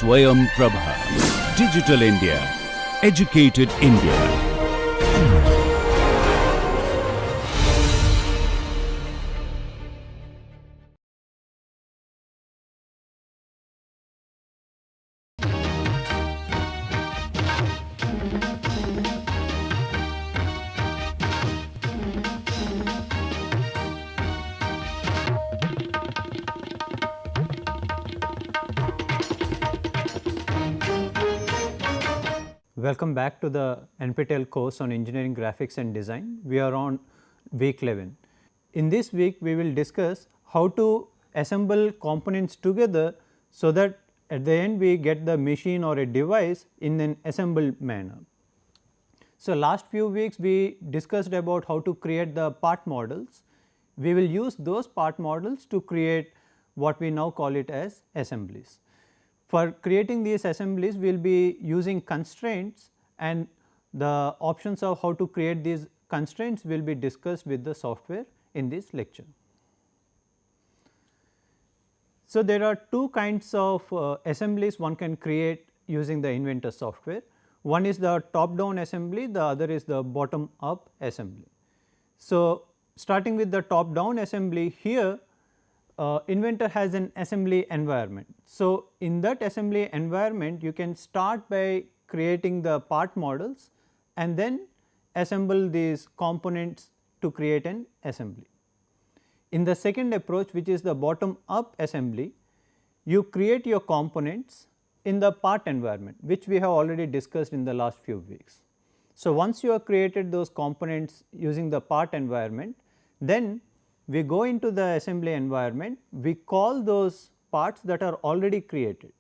Swayam Prabha. Digital India. Educated India. Welcome back to the NPTEL course on Engineering Graphics and Design. We are on week 11. In this week, we will discuss how to assemble components together so that at the end we get the machine or a device in an assembled manner. So, last few weeks we discussed about how to create the part models. We will use those part models to create what we now call it as assemblies. For creating these assemblies, we will be using constraints, and the options of how to create these constraints will be discussed with the software in this lecture. So, there are two kinds of assemblies one can create using the Inventor software. One is the top down assembly, the other is the bottom up assembly. So, starting with the top down assembly, here Inventor has an assembly environment. So, in that assembly environment you can start by creating the part models and then assemble these components to create an assembly. In the second approach, which is the bottom up assembly, you create your components in the part environment, which we have already discussed in the last few weeks. So, once you have created those components using the part environment, then we go into the assembly environment, we call those parts that are already created.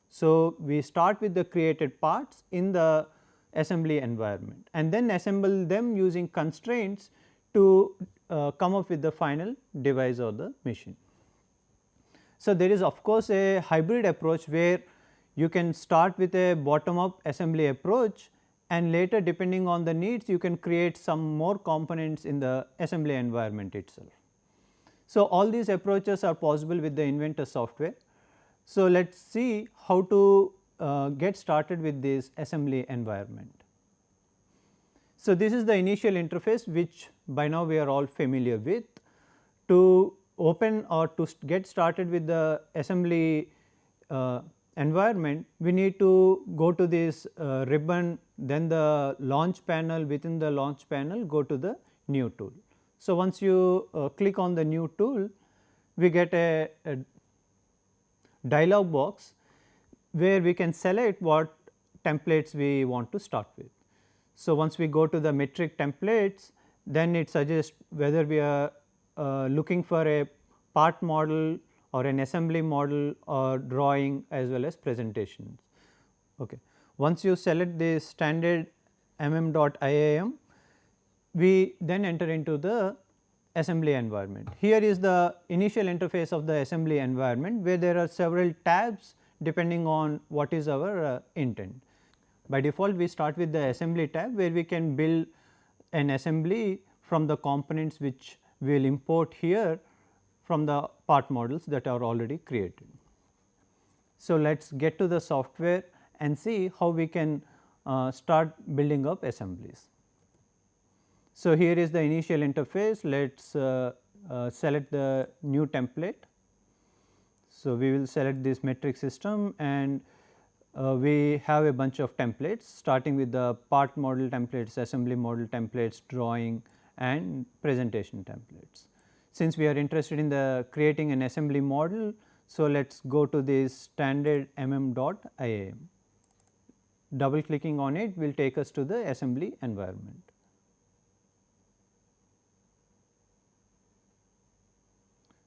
So, we start with the created parts in the assembly environment and then assemble them using constraints to come up with the final device or the machine. So, there is of course a hybrid approach where you can start with a bottom up assembly approach and later depending on the needs you can create some more components in the assembly environment itself. So, all these approaches are possible with the Inventor software. So, let us see how to get started with this assembly environment. So, this is the initial interface which by now we are all familiar with. To open or to get started with the assembly environment, we need to go to this ribbon, then the launch panel, within the launch panel go to the new tool. So, once you click on the new tool, we get a dialog box where we can select what templates we want to start with. So, once we go to the metric templates, then it suggests whether we are looking for a part model or an assembly model or drawing as well as presentations. Okay. Once you select the standard mm.iam, we then enter into the assembly environment. Here is the initial interface of the assembly environment where there are several tabs depending on what is our intent. By default we start with the assembly tab where we can build an assembly from the components which we will import here from the part models that are already created. So, let us get to the software and see how we can start building up assemblies. So, here is the initial interface. Let us select the new template. So, we will select this metric system and we have a bunch of templates starting with the part model templates, assembly model templates, drawing and presentation templates. Since we are interested in the creating an assembly model, so let us go to this standard mm.iam. Double clicking on it will take us to the assembly environment.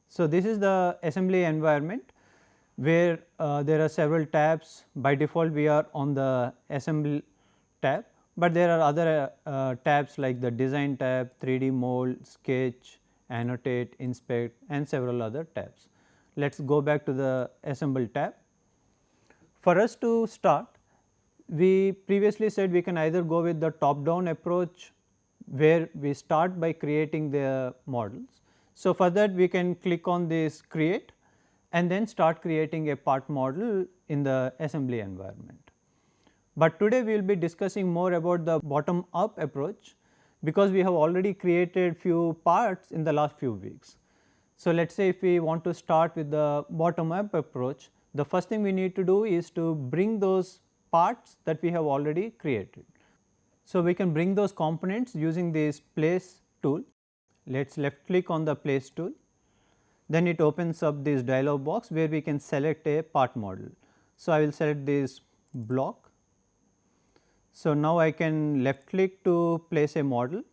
So, this is the assembly environment where there are several tabs. By default we are on the assemble tab, but there are other tabs like the design tab, 3D mold, sketch, annotate, inspect and several other tabs. Let us go back to the assemble tab. For us to start, we previously said we can either go with the top down approach where we start by creating the models. So, for that we can click on this create and then start creating a part model in the assembly environment. But today we will be discussing more about the bottom up approach, because we have already created few parts in the last few weeks. So, let us say if we want to start with the bottom up approach, the first thing we need to do is to bring those parts that we have already created. So, we can bring those components using this place tool. Let us left click on the place tool, then it opens up this dialog box where we can select a part model. So, I will select this block. So, now I can left click to place a model,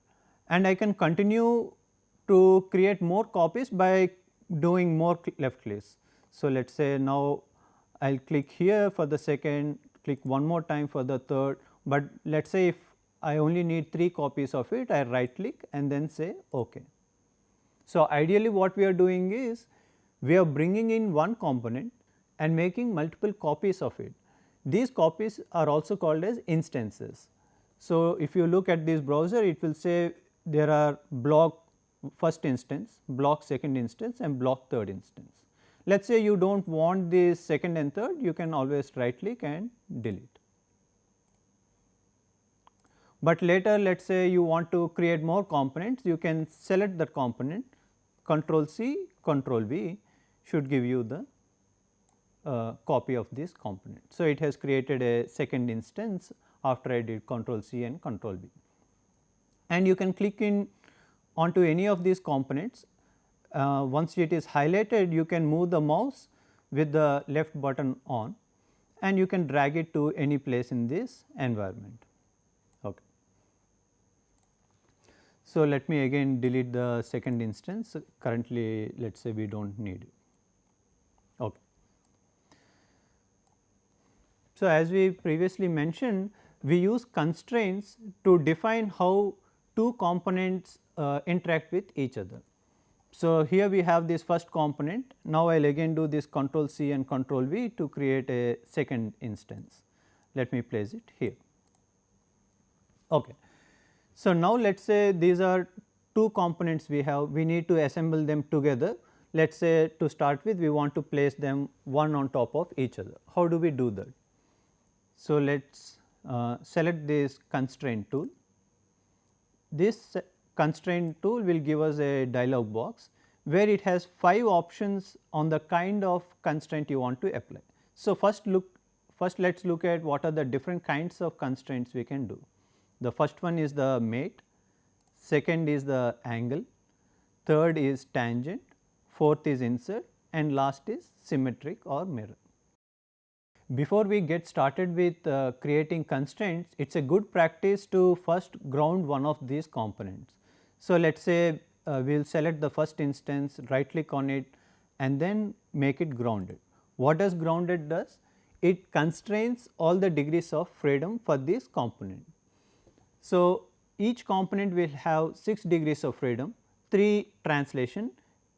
and I can continue to create more copies by doing more left clicks. So, let us say now I will click here for the second, click one more time for the third, but let us say if I only need 3 copies of it, I right click and then say OK. So, ideally what we are doing is we are bringing in one component and making multiple copies of it. These copies are also called as instances. So, if you look at this browser, it will say there are block first instance, block second instance and block third instance. Let us say you do not want this second and third, you can always right click and delete. But later let us say you want to create more components, you can select that component, Control C, Control V should give you the copy of this component. So, it has created a second instance after I did Control C and Control V. And you can click in onto any of these components. Once it is highlighted, you can move the mouse with the left button on, and you can drag it to any place in this environment. Okay. So, let me again delete the second instance. Currently, let us say we do not need it. Okay. So, as we previously mentioned, we use constraints to define how two components interact with each other. So, here we have this first component. Now, I will again do this Control C and Control V to create a second instance. Let me place it here. Okay. So, now let us say these are two components we have, we need to assemble them together. Let us say to start with we want to place them one on top of each other. How do we do that? So, let us select this constraint tool. This constraint tool will give us a dialog box where it has 5 options on the kind of constraint you want to apply. So, first let us look at what are the different kinds of constraints we can do. The first one is the mate, second is the angle, third is tangent, fourth is insert, and last is symmetric or mirror. Before we get started with creating constraints, it is a good practice to first ground one of these components. So, let us say we will select the first instance, right click on it and then make it grounded. What does grounded does? It constrains all the degrees of freedom for this component. So, each component will have 6 degrees of freedom, 3 translation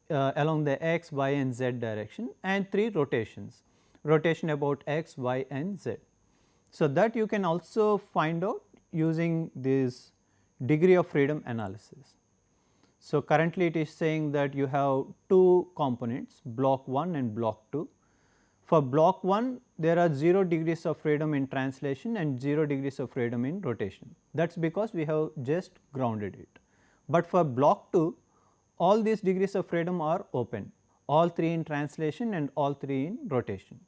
along the x, y and z direction, and 3 rotations, rotation about x, y and z. So, that you can also find out using this degree of freedom analysis. So, currently it is saying that you have 2 components, block 1 and block 2. For block 1 there are 0 degrees of freedom in translation and 0 degrees of freedom in rotation. That is because we have just grounded it. But for block 2 all these degrees of freedom are open, all 3 in translation and all 3 in rotation.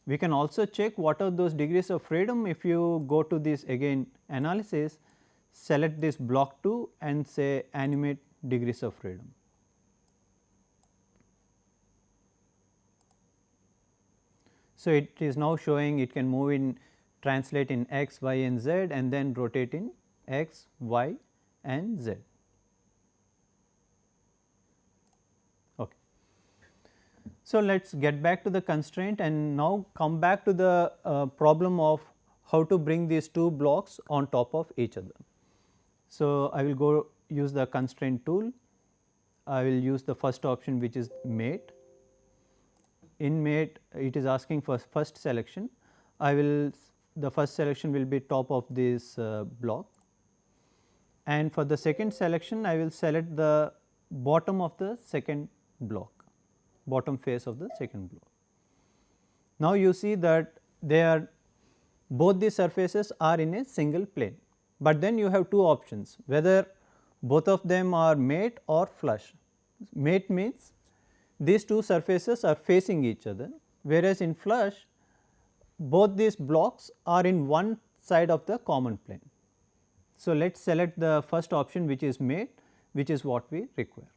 We can also check what are those degrees of freedom. If you go to this again analysis, select this block 2 and say animate degrees of freedom. So, it is now showing it can move in translate in x, y and z and then rotate in x, y and z. Okay. So, let us get back to the constraint and now come back to the problem of how to bring these 2 blocks on top of each other. So, I will go use the constraint tool. I will use the first option which is mate. In mate it is asking for first selection. The first selection will be top of this block, and for the second selection I will select the bottom of the second block bottom face of the second block. Now, you see that they are both the surfaces are in a single plane, but then you have two options whether both of them are mate or flush. Mate means these two surfaces are facing each other, whereas in flush both these blocks are in one side of the common plane. So, let us select the first option which is mate, which is what we require.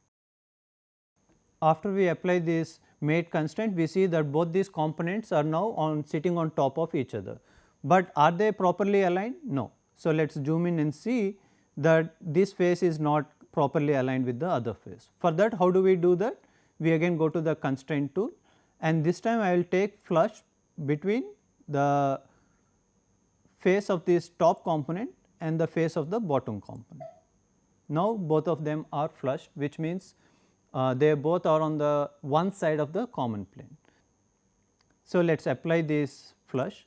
After we apply this mate constraint, we see that both these components are now sitting on top of each other, but are they properly aligned? No. So, let us zoom in and see that this face is not properly aligned with the other face. For that, how do we do that? We again go to the constraint tool, and this time I will take flush between the face of this top component and the face of the bottom component. Now, both of them are flush, which means they both are on the one side of the common plane. So, let us apply this flush.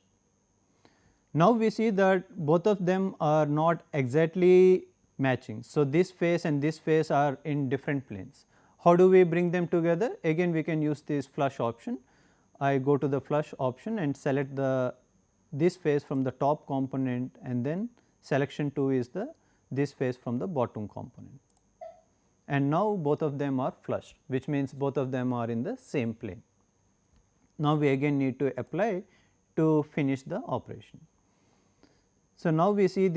Now, we see that both of them are not exactly matching. So, this face and this face are in different planes. How do we bring them together? Again we can use this flush option. I go to the flush option and select this face from the top component, and then selection 2 is this face from the bottom component. And now, both of them are flushed, which means both of them are in the same plane. Now, we again need to apply to finish the operation. So, now we see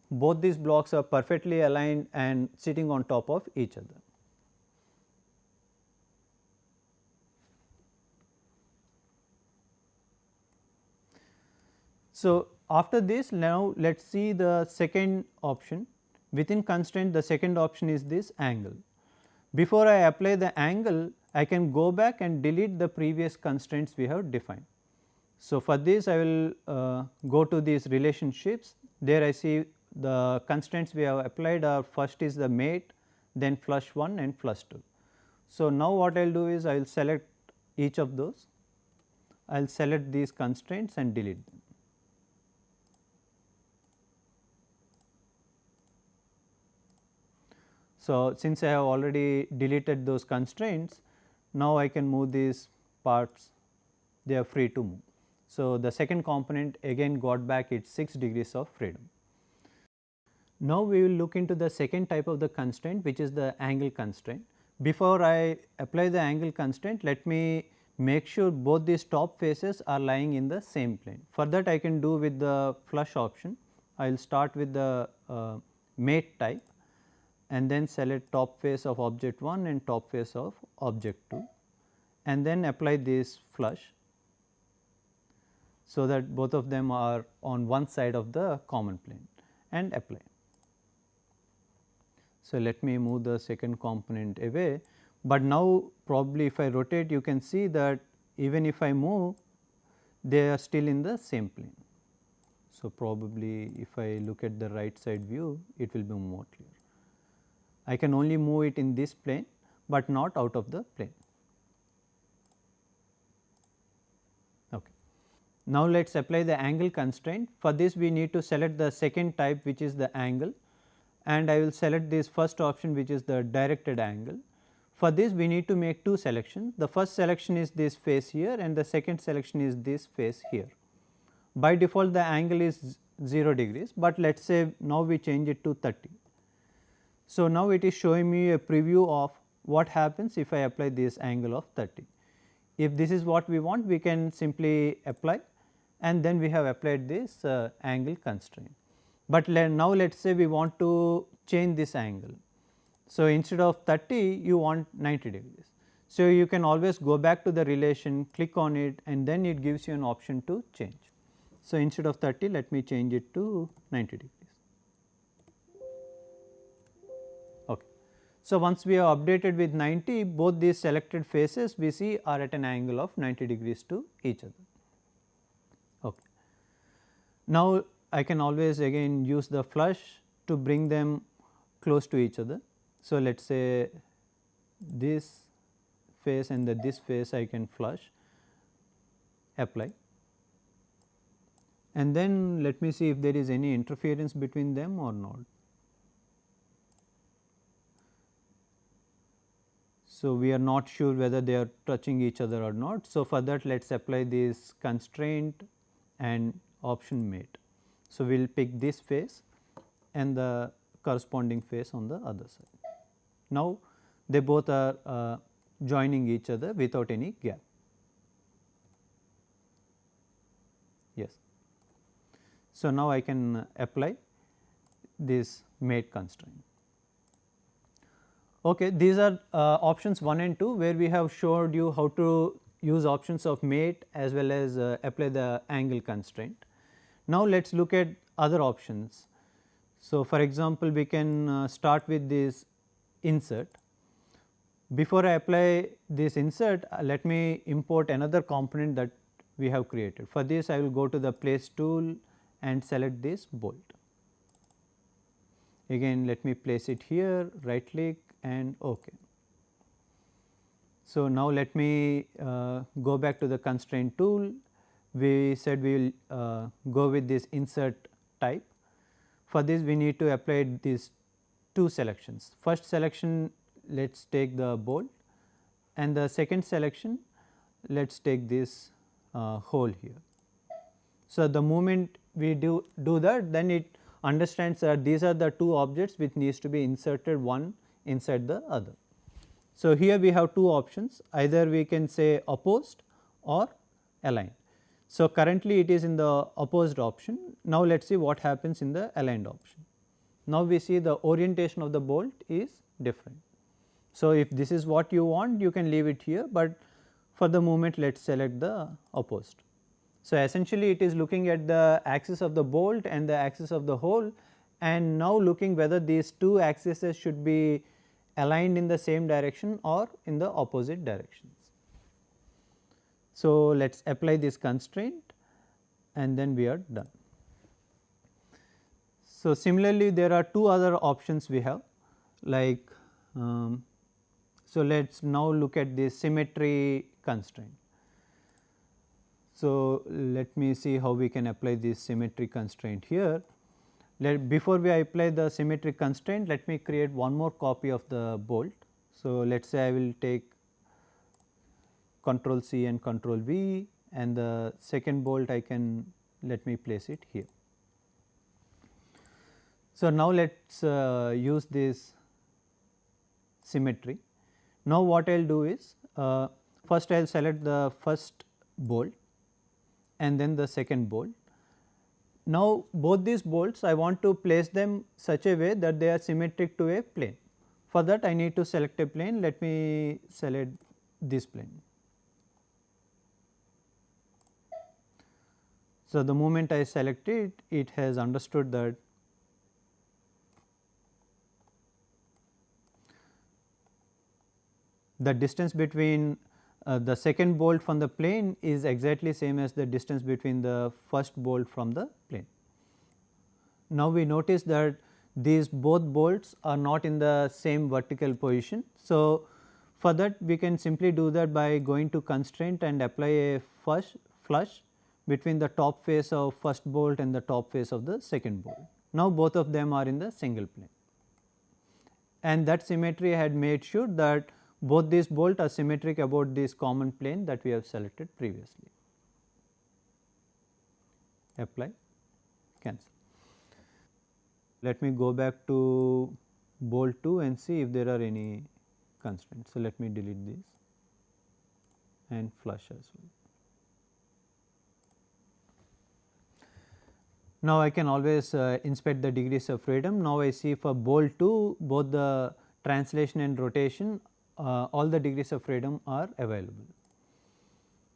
both these blocks are perfectly aligned and sitting on top of each other. So, after this, now let us see the second option. Within constraint, the second option is this angle. Before I apply the angle, I can go back and delete the previous constraints we have defined. So, for this I will go to these relationships. There I see the constraints we have applied are first is the mate, then flush 1 and flush 2. So, now what I will do is I will select each of those, I will select these constraints and delete them. So, since I have already deleted those constraints, now I can move these parts, they are free to move. So, the second component again got back its 6 degrees of freedom. Now, we will look into the second type of the constraint, which is the angle constraint. Before I apply the angle constraint, let me make sure both these top faces are lying in the same plane. For that, I can do with the flush option. I will start with the mate type and then select top face of object 1 and top face of object 2, and then apply this flush, so that both of them are on one side of the common plane, and apply. So, let me move the second component away, but now probably if I rotate, you can see that even if I move, they are still in the same plane. So, probably if I look at the right side view, it will be more clear. I can only move it in this plane, but not out of the plane. Okay. Now, let us apply the angle constraint. For this, we need to select the second type, which is the angle, and I will select this first option, which is the directed angle. For this, we need to make two selections. The first selection is this face here, and the second selection is this face here. By default, the angle is 0 degrees, but let us say now we change it to 30. So, now it is showing me a preview of what happens if I apply this angle of 30. If this is what we want, we can simply apply, and then we have applied this angle constraint. But now let us say we want to change this angle. So, instead of 30, you want 90 degrees. So, you can always go back to the relation, click on it, and then it gives you an option to change. So, instead of 30, let me change it to 90 degrees. Okay. So, once we have updated with 90, both these selected faces we see are at an angle of 90 degrees to each other. Okay. Now, I can always again use the flush to bring them close to each other. So, let us say this face and this face I can flush, apply, and then let me see if there is any interference between them or not. So, we are not sure whether they are touching each other or not. So, for that let us apply this constraint and option mate. So, we will pick this face and the corresponding face on the other side. Now, they both are joining each other without any gap. Yes. So, now I can apply this mate constraint. Okay, these are options 1 and 2, where we have showed you how to use options of mate as well as apply the angle constraint. Now, let us look at other options. So, for example, we can start with this insert. Before I apply this insert, let me import another component that we have created. For this, I will go to the place tool and select this bolt. Again, let me place it here, right click and OK. So, now let me go back to the constraint tool. We said we will go with this insert type. For this, we need to apply these two selections. First selection, let us take the bolt, and the second selection, let us take this hole here. So, the moment we do that, then it understands that these are the two objects which needs to be inserted one inside the other. So, here we have two options, either we can say opposed or aligned. So, currently it is in the opposed option. Now, let us see what happens in the aligned option. Now, we see the orientation of the bolt is different. So, if this is what you want, you can leave it here, but for the moment let us select the opposed. So, essentially it is looking at the axis of the bolt and the axis of the hole, and now looking whether these two axes should be aligned in the same direction or in the opposite directions. So, let us apply this constraint and then we are done. So, similarly there are two other options we have, like so let us now look at this symmetry constraint. So, let me see how we can apply this symmetry constraint here. Before we apply the symmetry constraint, let me create one more copy of the bolt. So, let us say I will take Control C and Control V, and the second bolt I can let me place it here. So, now let us use this symmetry. Now, what I will do is first I will select the first bolt and then the second bolt. Now, both these bolts I want to place them such a way that they are symmetric to a plane. For that I need to select a plane. Let me select this plane. So, the moment I select it, it has understood that the distance between the second bolt from the plane is exactly same as the distance between the first bolt from the plane. Now, we notice that these both bolts are not in the same vertical position. So, for that we can simply do that by going to constraint and apply a flush between the top face of first bolt and the top face of the second bolt. Now, both of them are in the single plane, and that symmetry had made sure that both these bolts are symmetric about this common plane that we have selected previously. Apply, cancel. Let me go back to bolt 2 and see if there are any constraints. So, let me delete this and flush as well. Now, I can always inspect the degrees of freedom. Now, I see for bolt 2 both the translation and rotation, all the degrees of freedom are available.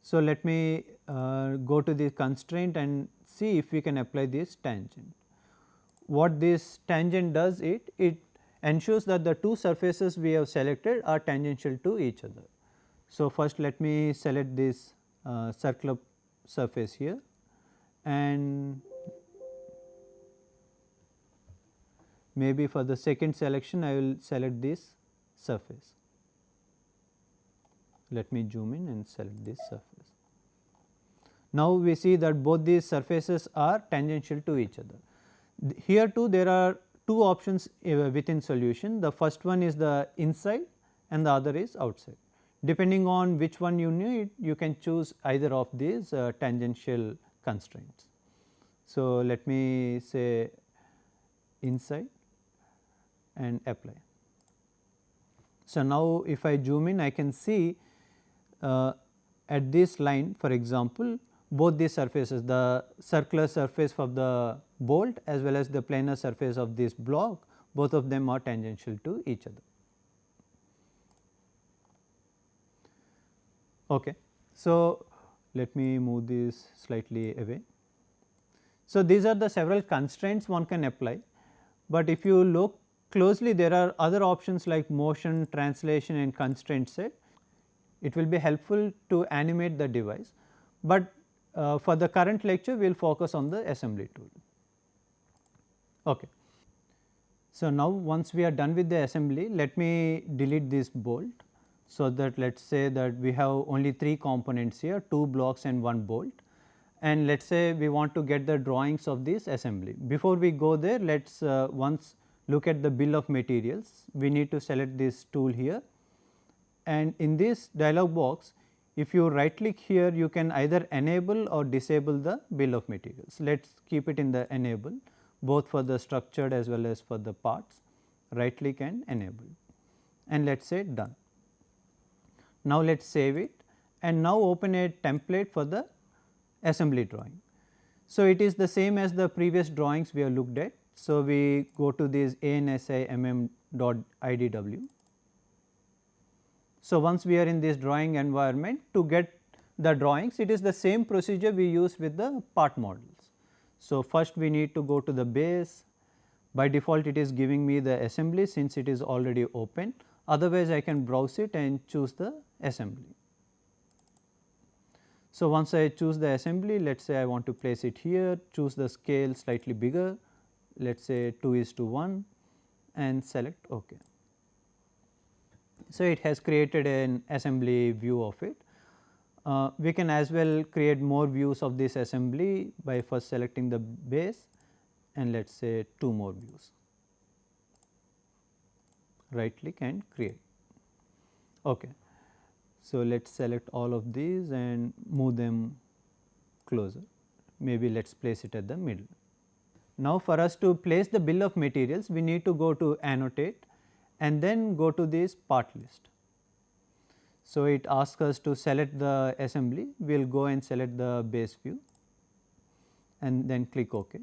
So, let me go to the constraint and see if we can apply this tangent. What this tangent does, it ensures that the two surfaces we have selected are tangential to each other. So, first let me select this circular surface here, and maybe for the second selection I will select this surface. Let me zoom in and select this surface. Now, we see that both these surfaces are tangential to each other. Here too there are two options within solution. The first one is the inside and the other is outside. Depending on which one you need, you can choose either of these tangential constraints. So, let me say inside and apply. So, now if I zoom in, I can see at this line, for example, both these surfaces, the circular surface of the bolt as well as the planar surface of this block, both of them are tangential to each other. Okay. So, let me move this slightly away. So, these are the several constraints one can apply, but if you look closely, there are other options like motion, translation and constraint set. It will be helpful to animate the device, but for the current lecture we will focus on the assembly tool. Okay. So, now once we are done with the assembly, let me delete this bolt. So, that let us say that we have only 3 components here, 2 blocks and 1 bolt, and let us say we want to get the drawings of this assembly. Before we go there, let us once look at the bill of materials. We need to select this tool here, and in this dialog box, if you right click here, you can either enable or disable the bill of materials. Let us keep it in the enable, both for the structured as well as for the parts. Right click and enable, and let us say done. Now, let us save it and now open a template for the assembly drawing. So, it is the same as the previous drawings we have looked at. So, we go to this ANSI/mm.idw. So, once we are in this drawing environment, to get the drawings, it is the same procedure we use with the part models. So, first we need to go to the base. By default, it is giving me the assembly since it is already open. Otherwise, I can browse it and choose the assembly. So, once I choose the assembly, let us say I want to place it here, choose the scale slightly bigger, let us say 2:1 and select OK. So, it has created an assembly view of it. We can as well create more views of this assembly by first selecting the base and let us say 2 more views. Right click and create. Okay. So, let us select all of these and move them closer, maybe let us place it at the middle. Now, for us to place the bill of materials, we need to go to annotate and then go to this part list. So, it asks us to select the assembly, we will go and select the base view and then click OK.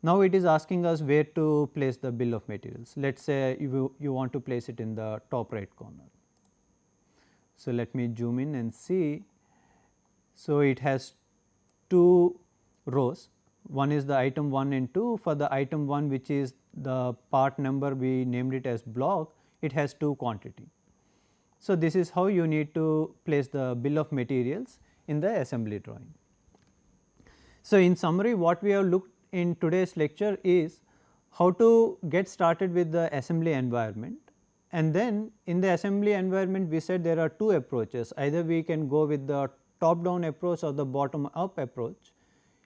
Now, it is asking us where to place the bill of materials. Let us say you want to place it in the top right corner. So, let me zoom in and see. So, it has 2 rows, one is the item 1 and 2. For the item 1, which is the part number, we named it as block, it has 2 quantity. So, this is how you need to place the bill of materials in the assembly drawing. So, in summary, what we have looked in today's lecture is how to get started with the assembly environment, and then in the assembly environment we said there are 2 approaches, either we can go with the top down approach or the bottom up approach.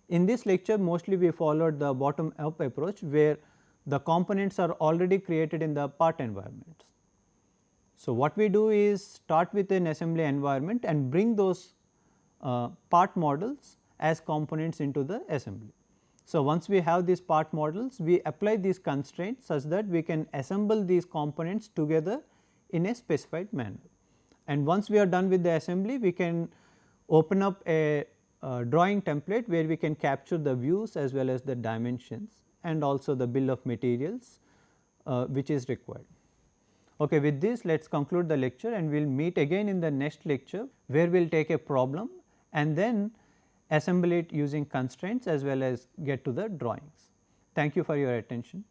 In this lecture mostly we followed the bottom up approach, where the components are already created in the part environments. So, what we do is start with an assembly environment and bring those part models as components into the assembly. So, once we have these part models, we apply these constraints such that we can assemble these components together in a specified manner. And once we are done with the assembly, we can open up a drawing template where we can capture the views as well as the dimensions and also the bill of materials which is required. Okay, with this let us conclude the lecture, and we will meet again in the next lecture, where we will take a problem and then assemble it using constraints as well as get to the drawings. Thank you for your attention.